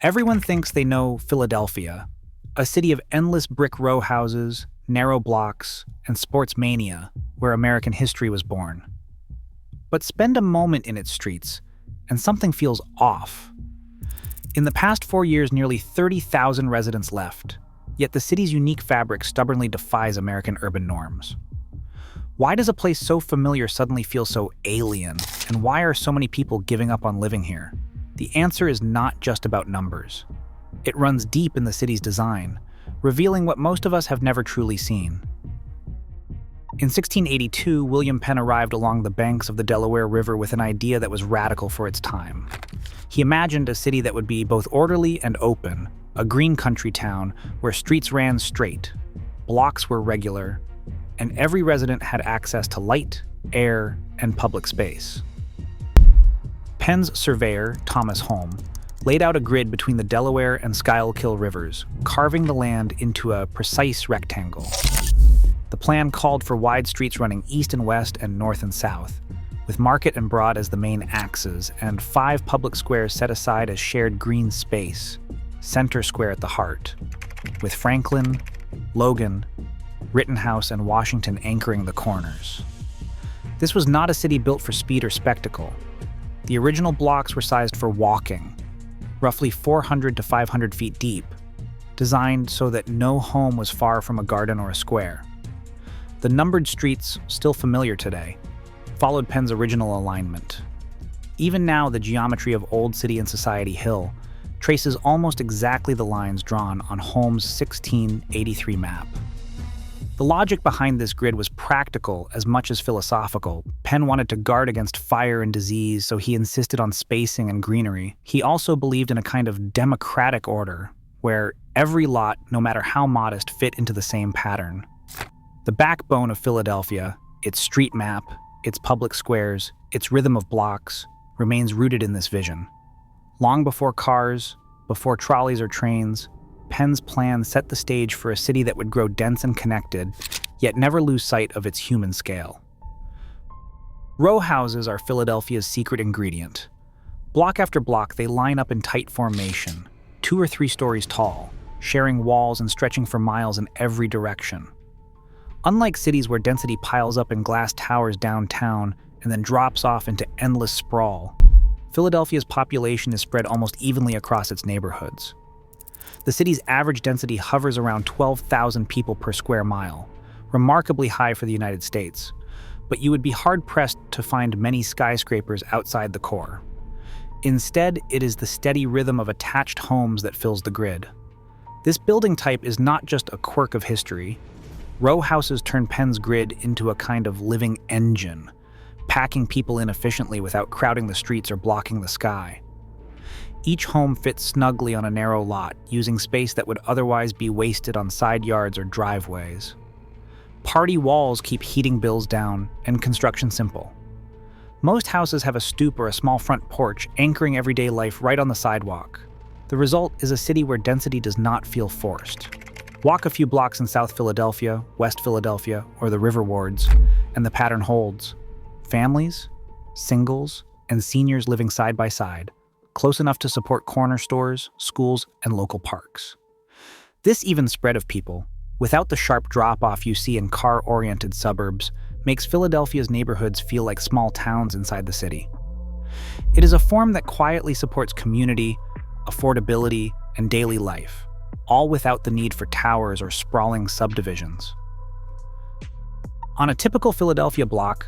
Everyone thinks they know Philadelphia, a city of endless brick row houses, narrow blocks, and sports mania where American history was born. But spend a moment in its streets, and something feels off. In the past 4 years, nearly 30,000 residents left, yet the city's unique fabric stubbornly defies American urban norms. Why does a place so familiar suddenly feel so alien, and why are so many people giving up on living here? The answer is not just about numbers. It runs deep in the city's design, revealing what most of us have never truly seen. In 1682, William Penn arrived along the banks of the Delaware River with an idea that was radical for its time. He imagined a city that would be both orderly and open, a green country town where streets ran straight, blocks were regular, and every resident had access to light, air, and public space. Penn's surveyor, Thomas Holme, laid out a grid between the Delaware and Schuylkill rivers, carving the land into a precise rectangle. The plan called for wide streets running east and west and north and south, with Market and Broad as the main axes, and 5 public squares set aside as shared green space, Center Square at the heart, with Franklin, Logan, Rittenhouse, and Washington anchoring the corners. This was not a city built for speed or spectacle. The original blocks were sized for walking, roughly 400 to 500 feet deep, designed so that no home was far from a garden or a square. The numbered streets, still familiar today, followed Penn's original alignment. Even now, the geometry of Old City and Society Hill traces almost exactly the lines drawn on Holmes' 1683 map. The logic behind this grid was practical as much as philosophical. Penn wanted to guard against fire and disease, so he insisted on spacing and greenery. He also believed in a kind of democratic order, where every lot, no matter how modest, fit into the same pattern. The backbone of Philadelphia, its street map, its public squares, its rhythm of blocks, remains rooted in this vision. Long before cars, before trolleys or trains, Penn's plan set the stage for a city that would grow dense and connected, yet never lose sight of its human scale. Row houses are Philadelphia's secret ingredient. Block after block, they line up in tight formation, 2 or 3 stories tall, sharing walls and stretching for miles in every direction. Unlike cities where density piles up in glass towers downtown and then drops off into endless sprawl, Philadelphia's population is spread almost evenly across its neighborhoods. The city's average density hovers around 12,000 people per square mile, remarkably high for the United States, but you would be hard-pressed to find many skyscrapers outside the core. Instead, it is the steady rhythm of attached homes that fills the grid. This building type is not just a quirk of history. Row houses turn Penn's grid into a kind of living engine, packing people in efficiently without crowding the streets or blocking the sky. Each home fits snugly on a narrow lot, using space that would otherwise be wasted on side yards or driveways. Party walls keep heating bills down, and construction simple. Most houses have a stoop or a small front porch anchoring everyday life right on the sidewalk. The result is a city where density does not feel forced. Walk a few blocks in South Philadelphia, West Philadelphia, or the River Wards, and the pattern holds. Families, singles, and seniors living side by side, close enough to support corner stores, schools, and local parks. This even spread of people, without the sharp drop-off you see in car-oriented suburbs, makes Philadelphia's neighborhoods feel like small towns inside the city. It is a form that quietly supports community, affordability, and daily life, all without the need for towers or sprawling subdivisions. On a typical Philadelphia block,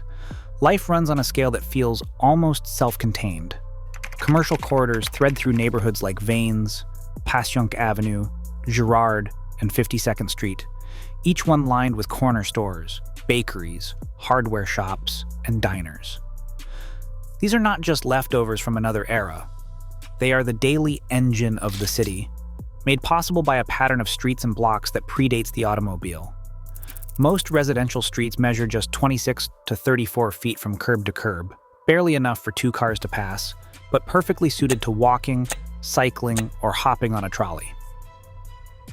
life runs on a scale that feels almost self-contained. Commercial corridors thread through neighborhoods like Vanes, Passyunk Avenue, Girard, and 52nd Street, each one lined with corner stores, bakeries, hardware shops, and diners. These are not just leftovers from another era. They are the daily engine of the city, made possible by a pattern of streets and blocks that predates the automobile. Most residential streets measure just 26 to 34 feet from curb to curb, barely enough for 2 cars to pass, but perfectly suited to walking, cycling, or hopping on a trolley.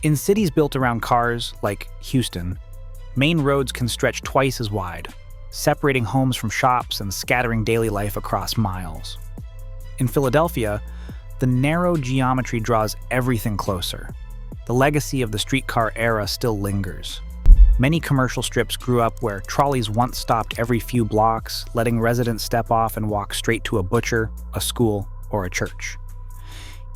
In cities built around cars, like Houston, main roads can stretch twice as wide, separating homes from shops and scattering daily life across miles. In Philadelphia, The narrow geometry draws everything closer. The legacy of the streetcar era still lingers. Many commercial strips grew up where trolleys once stopped every few blocks, letting residents step off and walk straight to a butcher, a school, or a church.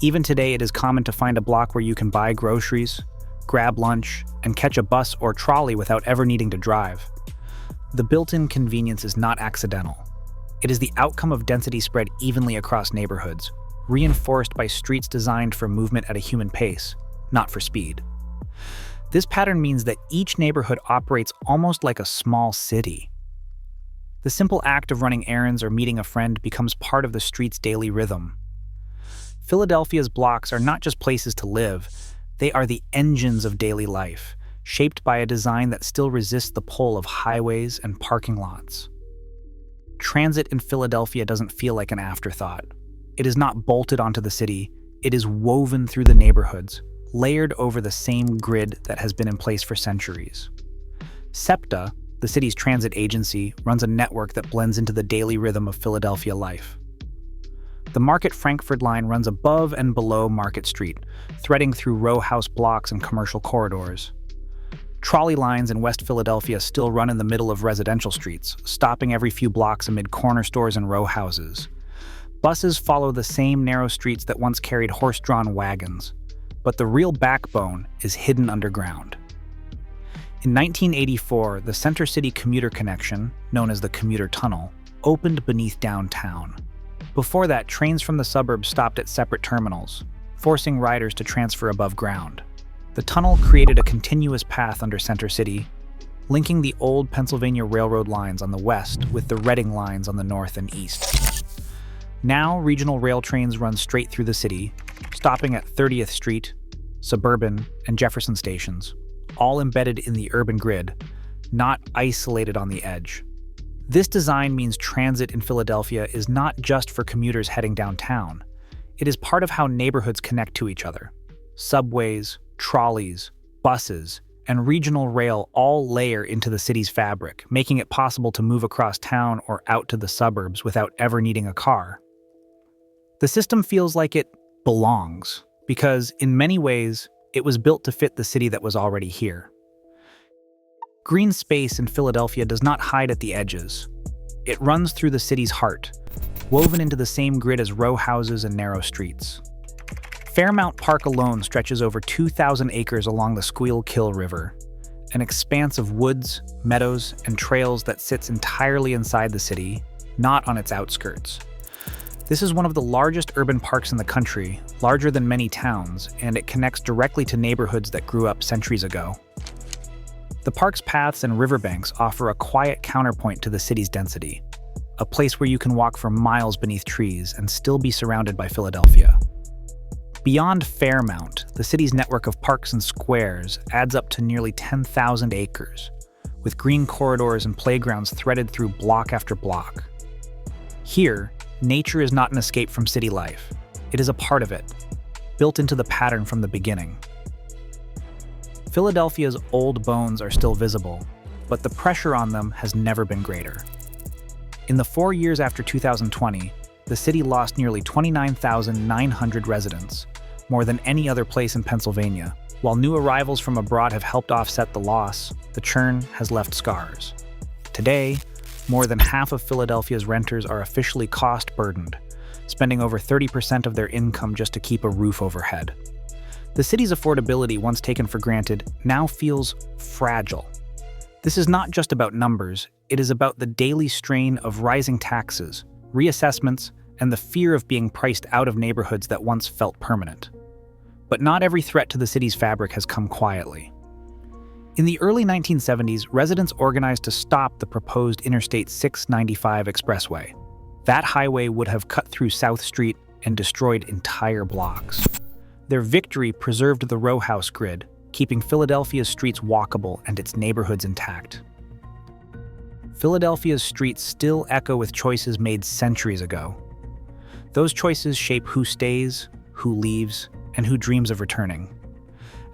Even today, it is common to find a block where you can buy groceries, grab lunch, and catch a bus or trolley without ever needing to drive. The built-in convenience is not accidental. It is the outcome of density spread evenly across neighborhoods, reinforced by streets designed for movement at a human pace, not for speed. This pattern means that each neighborhood operates almost like a small city. The simple act of running errands or meeting a friend becomes part of the street's daily rhythm. Philadelphia's blocks are not just places to live, they are the engines of daily life, shaped by a design that still resists the pull of highways and parking lots. Transit in Philadelphia doesn't feel like an afterthought. It is not bolted onto the city, it is woven through the neighborhoods, layered over the same grid that has been in place for centuries. SEPTA, the city's transit agency, runs a network that blends into the daily rhythm of Philadelphia life. The Market-Frankford line runs above and below Market Street, threading through rowhouse blocks and commercial corridors. Trolley lines in West Philadelphia still run in the middle of residential streets, stopping every few blocks amid corner stores and row houses. Buses follow the same narrow streets that once carried horse-drawn wagons, but the real backbone is hidden underground. In 1984, the Center City commuter connection, known as the Commuter Tunnel, opened beneath downtown. Before that, trains from the suburbs stopped at separate terminals, forcing riders to transfer above ground. The tunnel created a continuous path under Center City, linking the old Pennsylvania Railroad lines on the west with the Reading lines on the north and east. Now, regional rail trains run straight through the city, stopping at 30th Street, Suburban, and Jefferson stations, all embedded in the urban grid, not isolated on the edge. This design means transit in Philadelphia is not just for commuters heading downtown. It is part of how neighborhoods connect to each other. Subways, trolleys, buses, and regional rail all layer into the city's fabric, making it possible to move across town or out to the suburbs without ever needing a car. The system feels like it belongs, because in many ways, it was built to fit the city that was already here. Green space in Philadelphia does not hide at the edges. It runs through the city's heart, woven into the same grid as row houses and narrow streets. Fairmount Park alone stretches over 2,000 acres along the Schuylkill River, an expanse of woods, meadows, and trails that sits entirely inside the city, not on its outskirts. This is one of the largest urban parks in the country, larger than many towns, and it connects directly to neighborhoods that grew up centuries ago. The park's paths and riverbanks offer a quiet counterpoint to the city's density, a place where you can walk for miles beneath trees and still be surrounded by Philadelphia. Beyond Fairmount, the city's network of parks and squares adds up to nearly 10,000 acres, with green corridors and playgrounds threaded through block after block. Here, nature is not an escape from city life. It is a part of it, built into the pattern from the beginning. Philadelphia's old bones are still visible, but the pressure on them has never been greater. In the 4 years after 2020, the city lost nearly 29,900 residents, more than any other place in Pennsylvania. While new arrivals from abroad have helped offset the loss, the churn has left scars. Today, more than half of Philadelphia's renters are officially cost-burdened, spending over 30% of their income just to keep a roof overhead. The city's affordability, once taken for granted, now feels fragile. This is not just about numbers, it is about the daily strain of rising taxes, reassessments, and the fear of being priced out of neighborhoods that once felt permanent. But not every threat to the city's fabric has come quietly. In the early 1970s, residents organized to stop the proposed Interstate 695 expressway. That highway would have cut through South Street and destroyed entire blocks. Their victory preserved the rowhouse grid, keeping Philadelphia's streets walkable and its neighborhoods intact. Philadelphia's streets still echo with choices made centuries ago. Those choices shape who stays, who leaves, and who dreams of returning.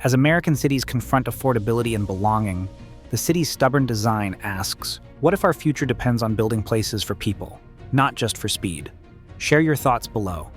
As American cities confront affordability and belonging, the city's stubborn design asks, what if our future depends on building places for people, not just for speed? Share your thoughts below.